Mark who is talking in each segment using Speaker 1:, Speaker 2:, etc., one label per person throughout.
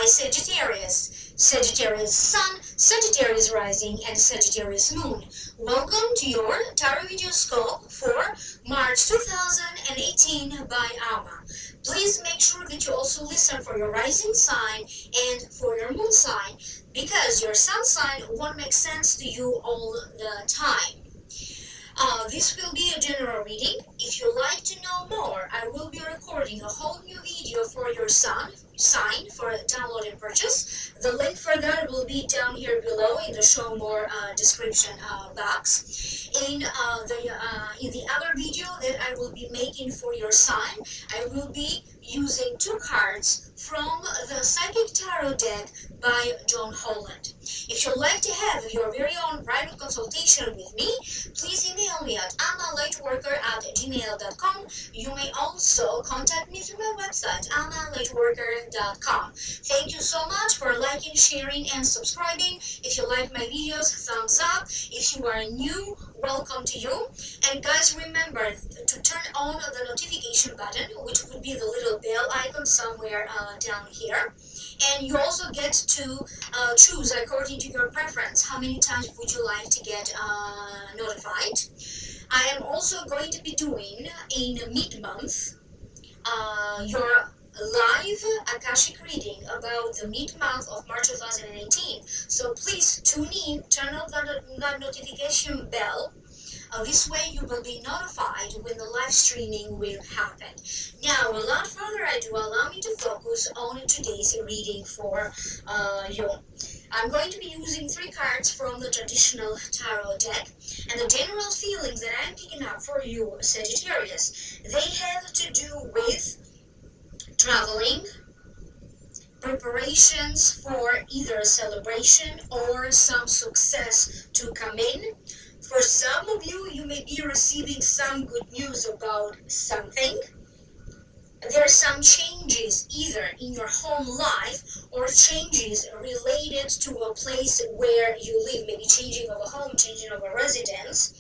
Speaker 1: by Sagittarius, Sagittarius Sun, Sagittarius Rising, and Sagittarius Moon. Welcome to your Tarotvideoscope for March 2018 by Alma. Please make sure that you also listen for your rising sign and for your moon sign, because your sun sign won't make sense to you all the time. This will be a general reading. If you'd like to know more, I will be recording a whole new video for your sun sign for download and purchase. The link for that will be down here below in the show more description box. In the other video that I will be making for your sign, I will be using 2 cards from the Psychic Tarot deck by John Holland. If you'd like to have your very own private consultation with me, please email me at lightworker@gmail.com. You may also contact me through my website, lightworker.com. Thank you so much for liking, sharing, and subscribing. If you like my videos, thumbs up. If you are new, welcome to you. And guys, remember to turn on the notification button, which would be the little bell icon somewhere down here. And you also get to choose according to your preference how many times would you like to get notified. I am also going to be doing in mid-month your live Akashic reading about the mid-month of March 2018. So please tune in, turn on that notification bell. This way you will be notified when the live streaming will happen. Now, without further ado, allow me to focus on today's reading for you. I'm going to be using 3 cards from the traditional tarot deck, and the general feelings that I'm picking up for you, Sagittarius, they have to do with traveling, preparations for either a celebration or some success to come in. For some of you, you may be receiving some good news about something. There are some changes either in your home life or changes related to a place where you live, maybe changing of a home, changing of a residence,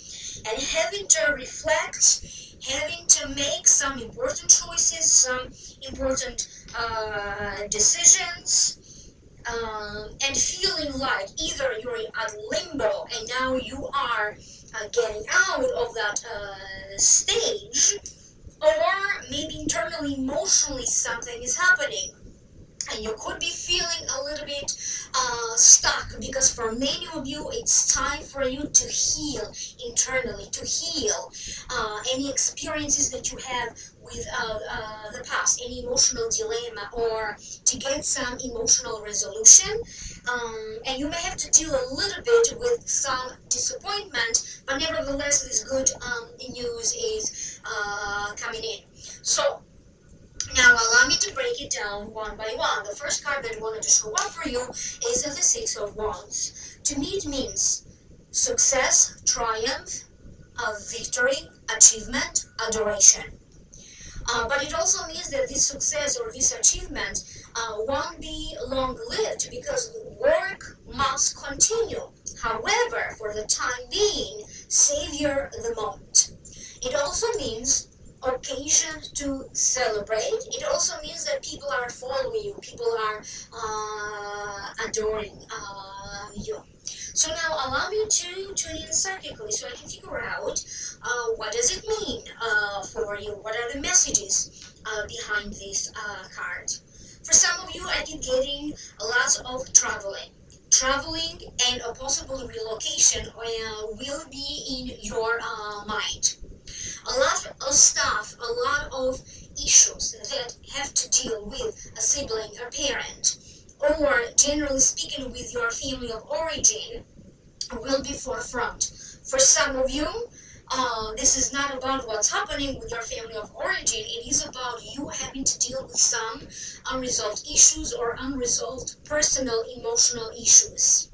Speaker 1: and having to reflect, having to make some important choices, some important decisions. And feeling like either you're at limbo and now you are getting out of that stage, or maybe internally, emotionally, something is happening. And you could be feeling a little bit stuck, because for many of you, it's time for you to heal internally, to heal any experiences that you have with the past, any emotional dilemma, or to get some emotional resolution. And you may have to deal a little bit with some disappointment, but nevertheless, this good news is coming in. So, now allow me to break it down one by one. The first card that I wanted to show up for you is the 6 of Wands. To me it means success, triumph, victory, achievement, adoration. But it also means that this success or this achievement won't be long-lived, because work must continue. However, for the time being, savor the moment. It also means occasion to celebrate. It also means that people are following you, people are adoring you. So now allow me to tune in psychically so I can figure out what does it mean for you, what are the messages behind this card. For some of you, I keep getting a lot of traveling and a possible relocation will be in your mind. A lot of stuff, a lot of issues that have to deal with a sibling, a parent, or generally speaking with your family of origin will be forefront. For some of you, this is not about what's happening with your family of origin, it is about you having to deal with some unresolved issues or unresolved personal emotional issues.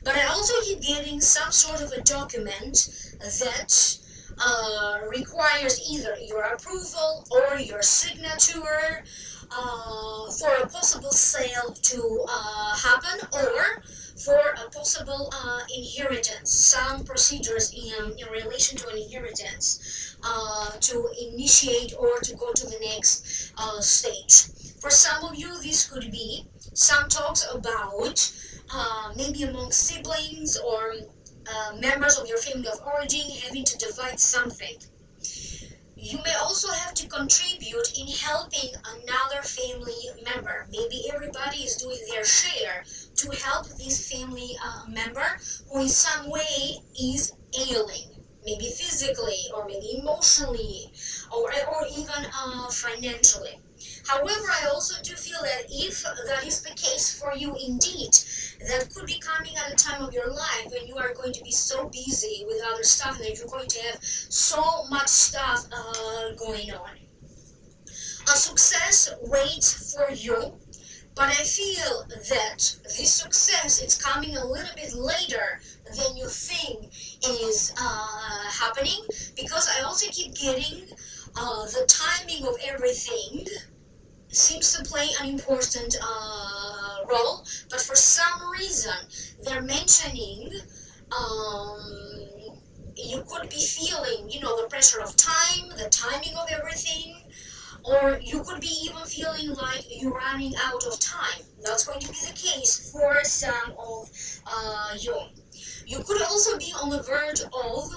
Speaker 1: But I also keep getting some sort of a document that requires either your approval or your signature for a possible sale to happen, or for a possible inheritance, some procedures in relation to an inheritance to initiate or to go to the next stage. For some of you, this could be Some talks about maybe among siblings or members of your family of origin having to divide something. You may also have to contribute in helping another family member. Maybe everybody is doing their share to help this family member who in some way is ailing. Maybe physically, or maybe emotionally, or even financially. However, I also do feel that if that is the case for you indeed, that could be coming at a time of your life when you are going to be so busy with other stuff that you're going to have so much stuff going on. A success waits for you, but I feel that this success is coming a little bit later than you think is happening, because I also keep getting the timing of everything seems to play an important role, but for some reason they're mentioning you could be feeling, the pressure of time, the timing of everything, or you could be even feeling like you're running out of time. That's going to be the case for some of you. You could also be on the verge of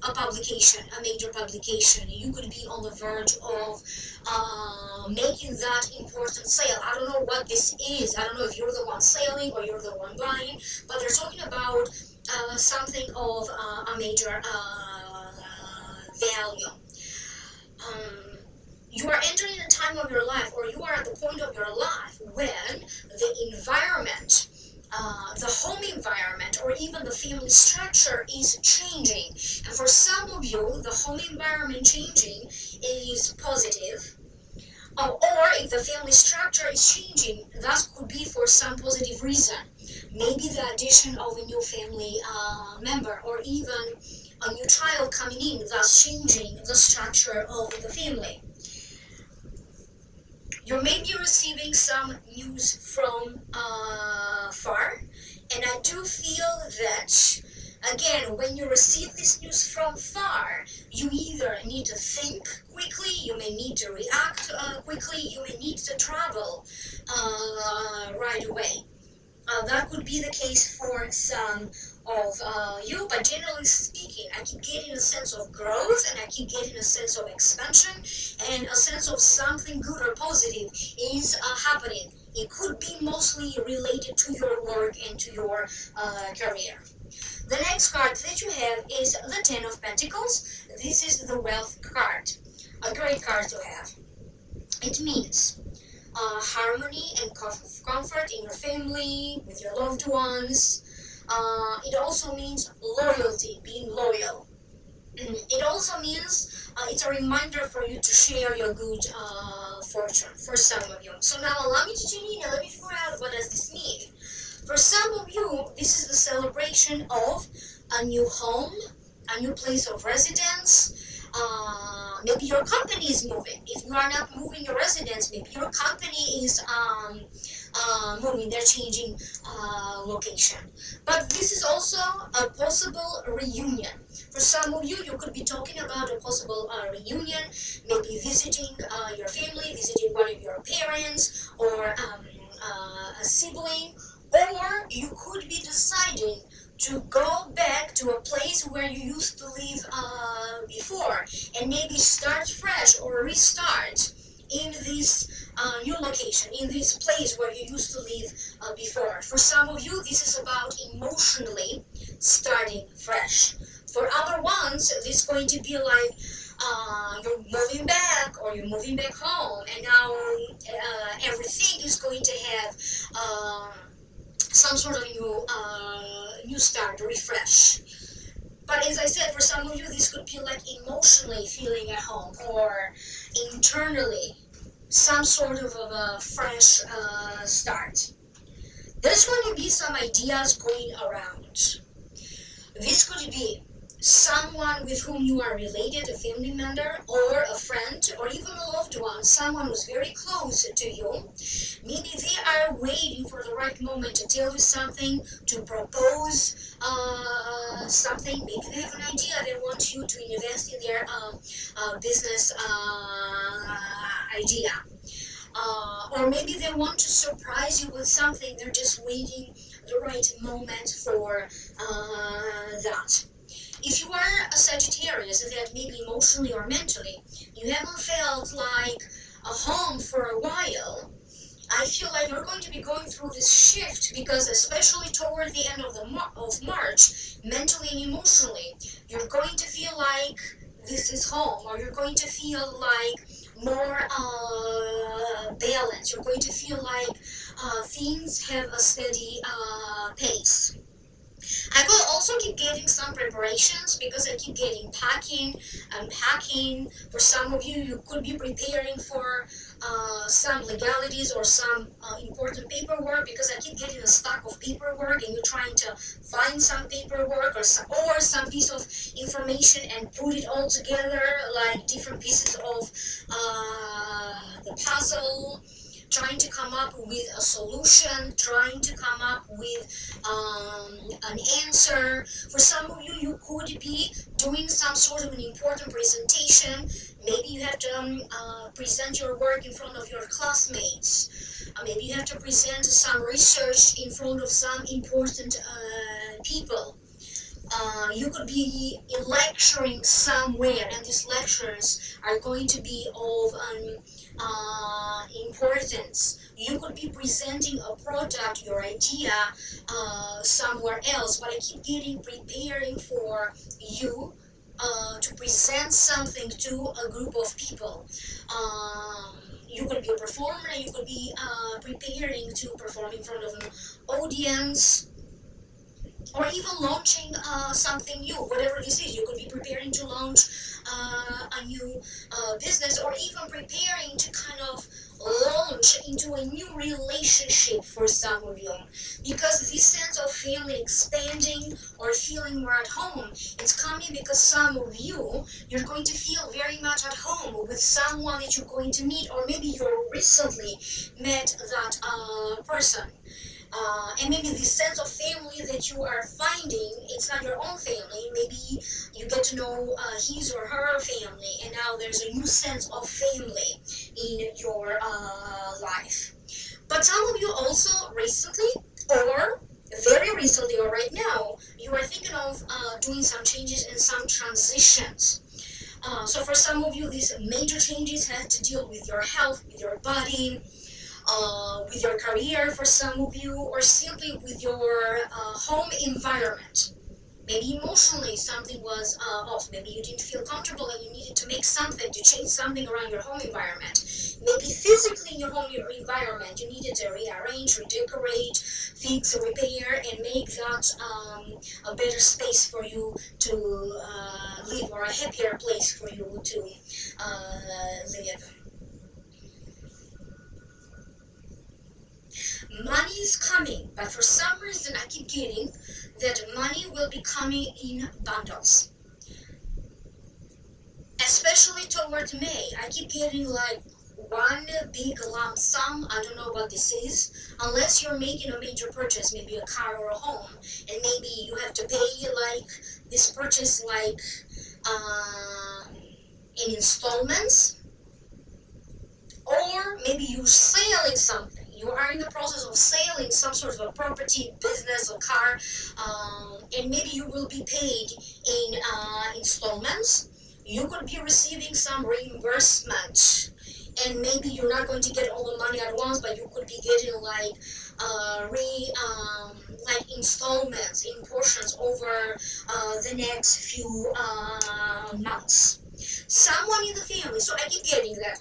Speaker 1: a publication, a major publication. You could be on the verge of making that important sale. I don't know what this is. I don't know if you're the one selling or you're the one buying, but they're talking about something of a major value. You are entering a time of your life, or you are at the point of your life when the environment, the home environment, or even the family structure is changing. And for some of you, the home environment changing is positive. Or if the family structure is changing, that could be for some positive reason. Maybe the addition of a new family member, or even a new child coming in, thus changing the structure of the family. You may be receiving some news from far, and I do feel that, again, when you receive this news from far, you either need to think quickly, you may need to react quickly, you may need to travel right away. That could be the case for some of you, but generally speaking, I keep getting a sense of growth, and I keep getting a sense of expansion, and a sense of something good or positive is happening. It could be mostly related to your work and to your career. The next card that you have is the Ten of Pentacles. This is the Wealth card. A great card to have. It means harmony and comfort in your family, with your loved ones. It also means loyalty, being loyal. It also means it's a reminder for you to share your good fortune for some of you. So now allow me to tune in and let me figure out what does this mean. For some of you, this is the celebration of a new home, a new place of residence. Maybe your company is moving. If you are not moving your residence, maybe your company is moving. They're changing location. But this is also a possible reunion. For some of you, you could be talking about a possible reunion, maybe visiting your family, visiting one of your parents, or a sibling, or you could be deciding to go back to a place where you used to live before, and maybe start fresh or restart in this new location, in this place where you used to live before. For some of you, this is about emotionally starting fresh. For other ones, this is going to be like you're moving back, or you're moving back home, and now everything is going to have some sort of new start, refresh. But as I said, for some of you, this could be like emotionally feeling at home, or internally some sort of a fresh start. There's going to be some ideas going around. This could be someone with whom you are related, a family member, or a friend, or even a loved one, someone who's very close to you. Maybe they are waiting for the right moment to tell you something, to propose something. Maybe they have an idea they want you to invest in their business idea. or maybe they want to surprise you with something. They're just waiting the right moment for that. If you are a Sagittarius, that maybe emotionally or mentally, you haven't felt like a home for a while, I feel like you're going to be going through this shift, because especially toward the end of March, mentally and emotionally, you're going to feel like this is home, or you're going to feel like more balance. You're going to feel like things have a steady pace. I will also keep getting some preparations, because I keep getting packing and packing. For some of you, you could be preparing for some legalities or some important paperwork, because I keep getting a stack of paperwork and you're trying to find some paperwork or some piece of information and put it all together like different pieces of the puzzle, trying to come up with a solution, trying to come up with an answer. For some of you, you could be doing some sort of an important presentation. Maybe you have to present your work in front of your classmates. Maybe you have to present some research in front of some important people. You could be lecturing somewhere, and these lectures are going to be of importance. You could be presenting a product, your idea, somewhere else, but I keep getting preparing for you to present something to a group of people. You could be a performer, you could be preparing to perform in front of an audience, or even launching something new, whatever this is. You could be preparing to launch a new business, or even preparing to kind of launch into a new relationship for some of you, because this sense of family expanding or feeling more at home, it's coming because some of you, you're going to feel very much at home with someone that you're going to meet, or maybe you recently met that person. And maybe this sense of family that you are finding, it's not your own family. Maybe you get to know his or her family, and now there's a new sense of family in your life. But some of you also recently, or very recently, or right now, you are thinking of doing some changes and some transitions. So for some of you, these major changes have to deal with your health, with your body, with your career for some of you, or simply with your home environment. Maybe emotionally something was off. Maybe you didn't feel comfortable and you needed to make something, to change something around your home environment. Maybe physically in your home environment you needed to rearrange, redecorate, fix, repair, and make that a better space for you to live, or a happier place for you to live. Money is coming, but for some reason I keep getting that money will be coming in bundles. Especially toward May, I keep getting like one big lump sum. I don't know what this is, unless you're making a major purchase, maybe a car or a home, and maybe you have to pay like this purchase like in installments, or maybe you're selling something. You are in the process of selling some sort of a property, business, or car, and maybe you will be paid in installments. You could be receiving some reimbursement, and maybe you're not going to get all the money at once, but you could be getting like like installments in portions over the next few months. Someone in the family, so I keep getting that.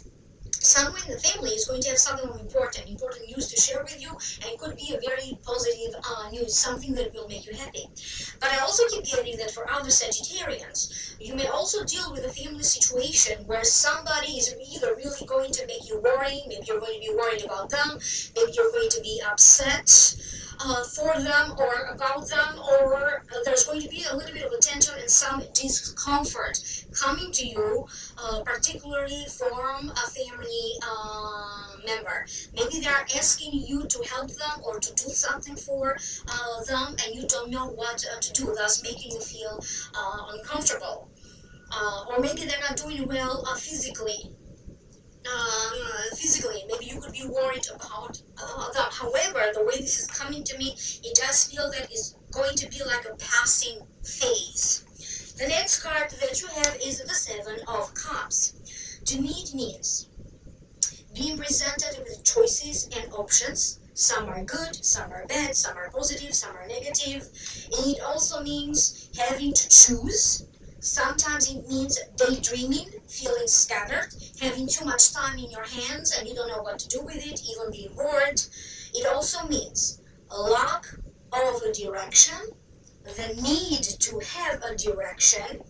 Speaker 1: Someone in the family is going to have something important news to share with you, and it could be a very positive news, something that will make you happy. But I also keep getting that for other Sagittarians, you may also deal with a family situation where somebody is either really going to make you worry, maybe you're going to be worried about them, maybe you're going to be upset for them or about them, or there's going to be a little bit of a tension and some discomfort coming to you, particularly from a family member. Maybe they're asking you to help them or to do something for them, and you don't know what to do, thus making you feel uncomfortable. Or maybe they're not doing well physically. physically. Maybe you could be worried about that. However, the way this is coming to me, it does feel that it's going to be like a passing phase. The next card that you have is the Seven of Cups. To me, it means being presented with choices and options. Some are good, some are bad, some are positive, some are negative. And it also means having to choose. Sometimes it means daydreaming, feeling scattered, having too much time in your hands and you don't know what to do with it, even being bored. It also means a lack of a direction, the need to have a direction.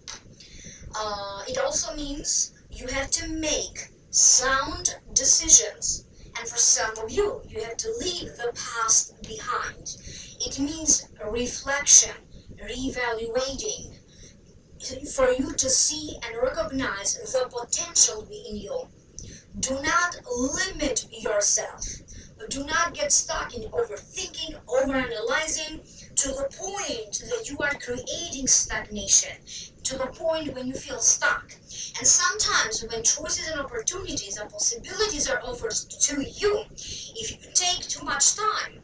Speaker 1: It also means you have to make sound decisions. And for some of you, you have to leave the past behind. It means reflection, reevaluating, for you to see and recognize the potential in you. Do not limit yourself. Do not get stuck in overthinking, overanalyzing, to the point that you are creating stagnation, to the point when you feel stuck. And sometimes when choices and opportunities and possibilities are offered to you, if you take too much time,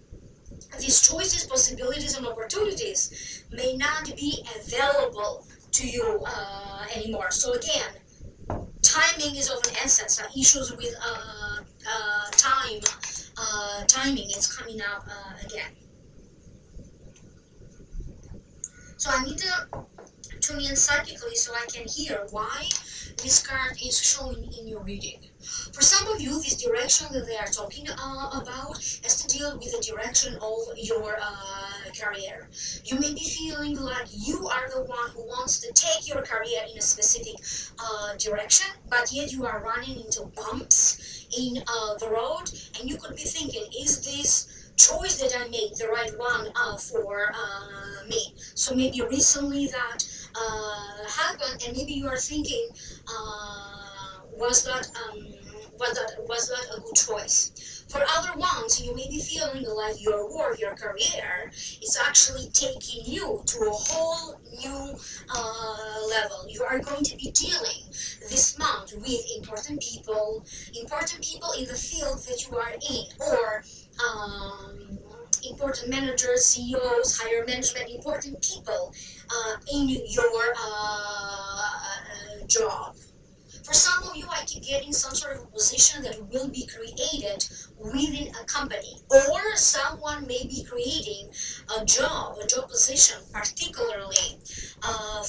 Speaker 1: these choices, possibilities, and opportunities may not be available to you anymore. So again, timing is of an essence. Issues with timing is coming up again. So I need to tune in psychically so I can hear why this card is showing in your reading. For some of you, this direction that they are talking about has to deal with the direction of your career. You may be feeling like you are the one who wants to take your career in a specific direction, but yet you are running into bumps in the road, and you could be thinking, is this choice that I made the right one for me? So maybe recently that happened, and maybe you are thinking, was that a good choice? For other ones, you may be feeling like your work, your career, is actually taking you to a whole new level. You are going to be dealing this month with important people in the field that you are in, or important managers, CEOs, higher management, important people in your job. For some of you, I keep getting some sort of position that will be created within a company, or someone may be creating a job position particularly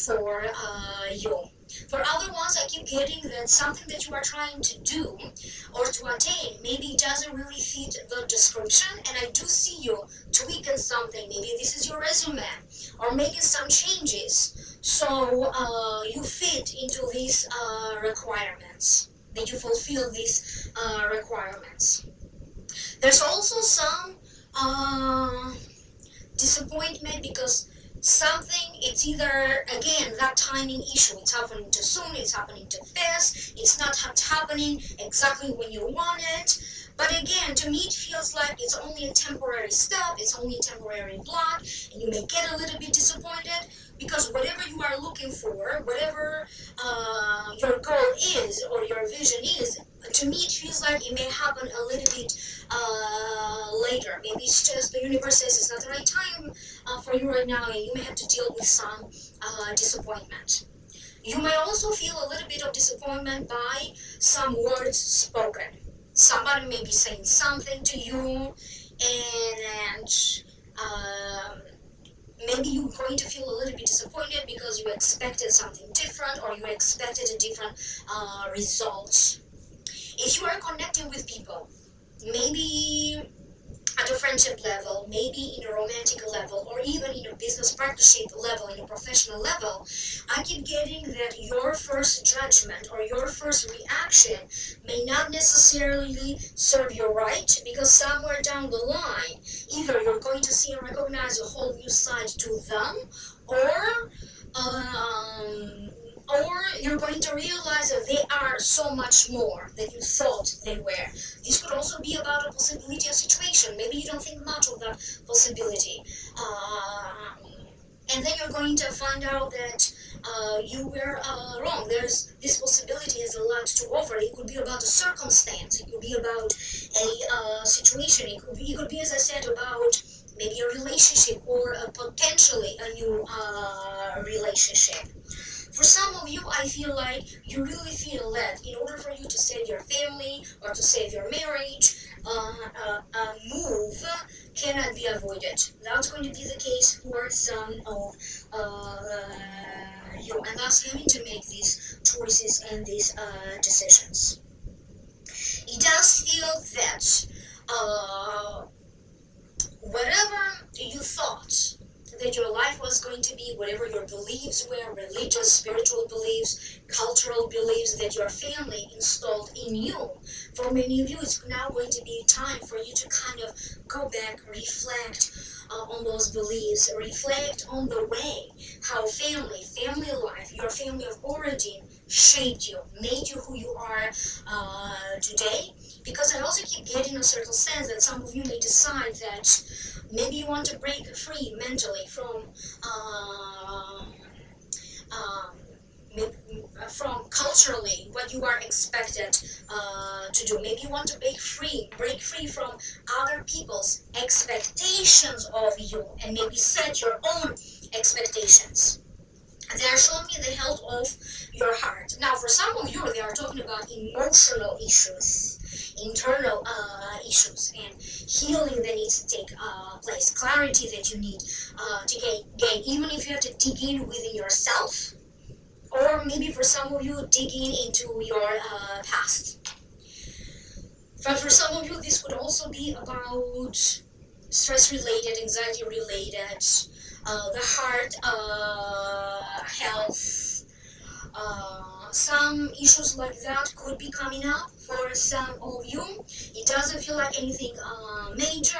Speaker 1: for you. For other ones, I keep getting that something that you are trying to do or to attain, maybe it doesn't really fit the description, and I do see you tweaking something. Maybe this is your resume, or making some changes so you fit into these requirements, that you fulfill these requirements. There's also some disappointment because something, it's either, again, that timing issue, it's happening too soon, it's happening too fast, it's not happening exactly when you want it. But again, to me, it feels like it's only a temporary stop, it's only a temporary block, and you may get a little bit disappointed because whatever you are looking for, whatever your goal is or your vision is, to me, it feels like it may happen a little bit later. Maybe it's just the universe says it's not the right time for you right now, and you may have to deal with some disappointment. You may also feel a little bit of disappointment by some words spoken. Somebody may be saying something to you, and maybe you're going to feel a little bit disappointed because you expected something different, or you expected a different result. If you are connecting with people, maybe at a friendship level, maybe in a romantic level, or even in a business partnership level, in a professional level, I keep getting that your first judgment or your first reaction may not necessarily serve you right, because somewhere down the line, either you're going to see and recognize a whole new side to them, or you're going to realize that they are so much more than you thought they were. This could also be about a possibility, a situation. Maybe you don't think much of that possibility. And then you're going to find out that you were wrong. There's this possibility has a lot to offer. It could be about a circumstance. It could be about a situation. It could be, as I said, about maybe a relationship or potentially a new relationship. For some of you, I feel like you really feel that in order for you to save your family or to save your marriage, a move cannot be avoided. That's going to be the case for some of you, and thus having to make these choices and these decisions. It does feel that whatever you thought that your life was going to be, whatever your beliefs were, religious, spiritual beliefs, cultural beliefs that your family installed in you, for many of you it's now going to be time for you to kind of go back, reflect on those beliefs, reflect on the way how family life, your family of origin shaped you, made you who you are today. Because I also keep getting a certain sense that some of you may decide that maybe you want to break free mentally from culturally what you are expected to do. Maybe you want to break free from other people's expectations of you, and maybe set your own expectations. They are showing me the health of your heart. Now, for some of you, they are talking about emotional issues, internal issues, and healing that needs to take place, clarity that you need to gain, even if you have to dig in within yourself, or maybe for some of you, digging into your past. But for some of you, this could also be about stress-related, anxiety-related, the heart health, some issues like that could be coming up for some of you. It doesn't feel like anything major.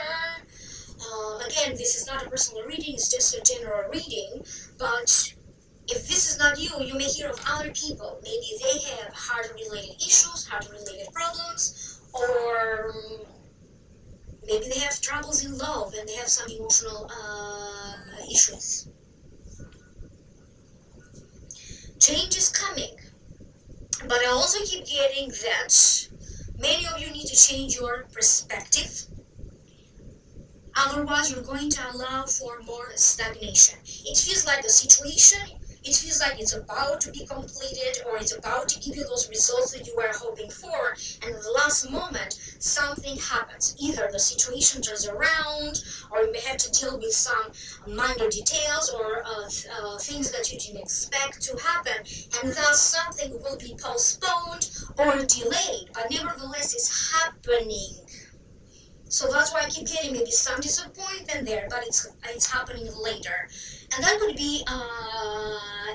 Speaker 1: Again, this is not a personal reading, it's just a general reading, but if this is not you, you may hear of other people. Maybe they have heart-related issues, heart-related problems, or maybe they have troubles in love and they have some emotional issues. Change is coming, but I also keep getting that many of you need to change your perspective. Otherwise, you're going to allow for more stagnation. It feels like the situation, it feels like it's about to be completed, or it's about to give you those results that you were hoping for, and at the last moment, something happens. Either the situation turns around, or you may have to deal with some minor details, or things that you didn't expect to happen, and thus something will be postponed or delayed, but nevertheless it's happening. So that's why I keep getting maybe some disappointment there, but it's happening later. And that could be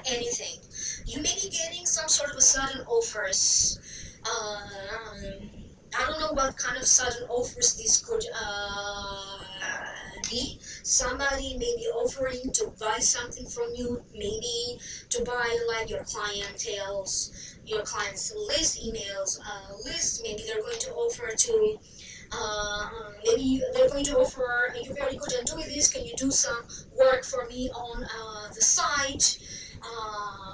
Speaker 1: anything. You may be getting some sort of a sudden offers. I don't know what kind of sudden offers this could be. Somebody may be offering to buy something from you, maybe to buy like your clientele's, your client's list, emails, list. Maybe they're going to offer to maybe they're going to offer, you're very good at doing this, can you do some work for me on the site?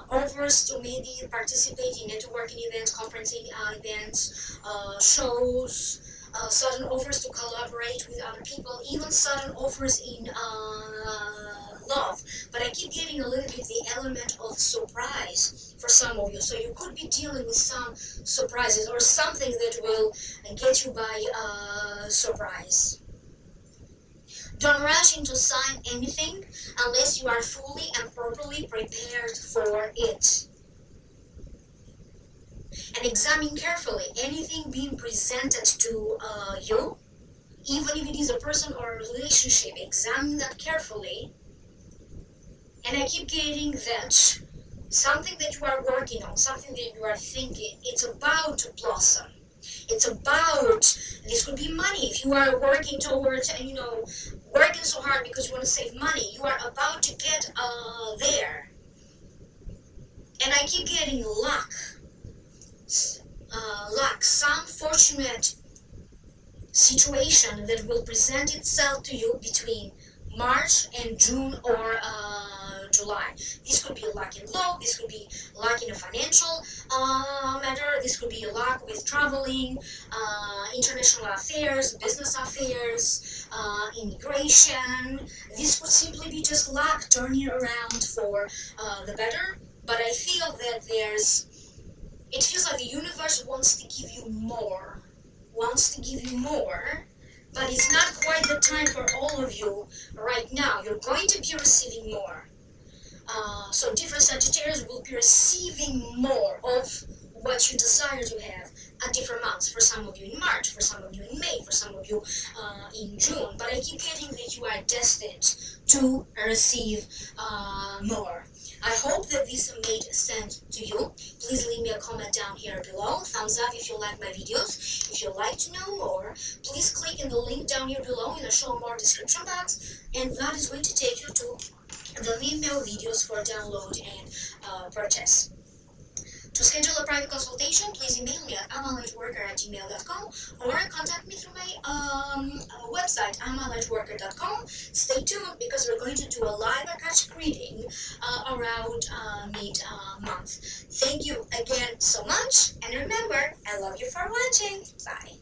Speaker 1: Offers to maybe participate in networking events, conferencing events, shows, sudden offers to collaborate with other people, even sudden offers in love. But I keep getting a little bit the element of surprise for some of you. So you could be dealing with some surprises or something that will get you by surprise. Don't rush into sign anything unless you are fully and properly prepared for it. And examine carefully anything being presented to you, even if it is a person or a relationship. Examine that carefully. And I keep getting that something that you are working on, something that you are thinking, it's about to blossom. It's about, this could be money. If you are working towards, working so hard because you want to save money, you are about to get there. And I keep getting luck. Some fortunate situation that will present itself to you between March and June or July. This could be luck in love, this could be luck in a financial matter, this could be luck with traveling, international affairs, business affairs, immigration. This could simply be just luck turning around for the better. But I feel that it feels like the universe wants to give you more, but it's not quite the time for all of you right now. You're going to be receiving more. So different Sagittarius will be receiving more of what you desire to have at different months. For some of you in March, for some of you in May, for some of you in June. But I keep getting that you are destined to receive more. I hope that this made sense to you. Please leave me a comment down here below. Thumbs up if you like my videos. If you'd like to know more, please click in the link down here below in the show more description box, and that is going to take you to the Vimeo videos for download and purchase. To schedule a private consultation, please email me at lightworker@gmail.com or contact me through my website, lightworker.com. Stay tuned because we're going to do a live Akashic reading around mid-month. Thank you again so much, and remember, I love you for watching. Bye.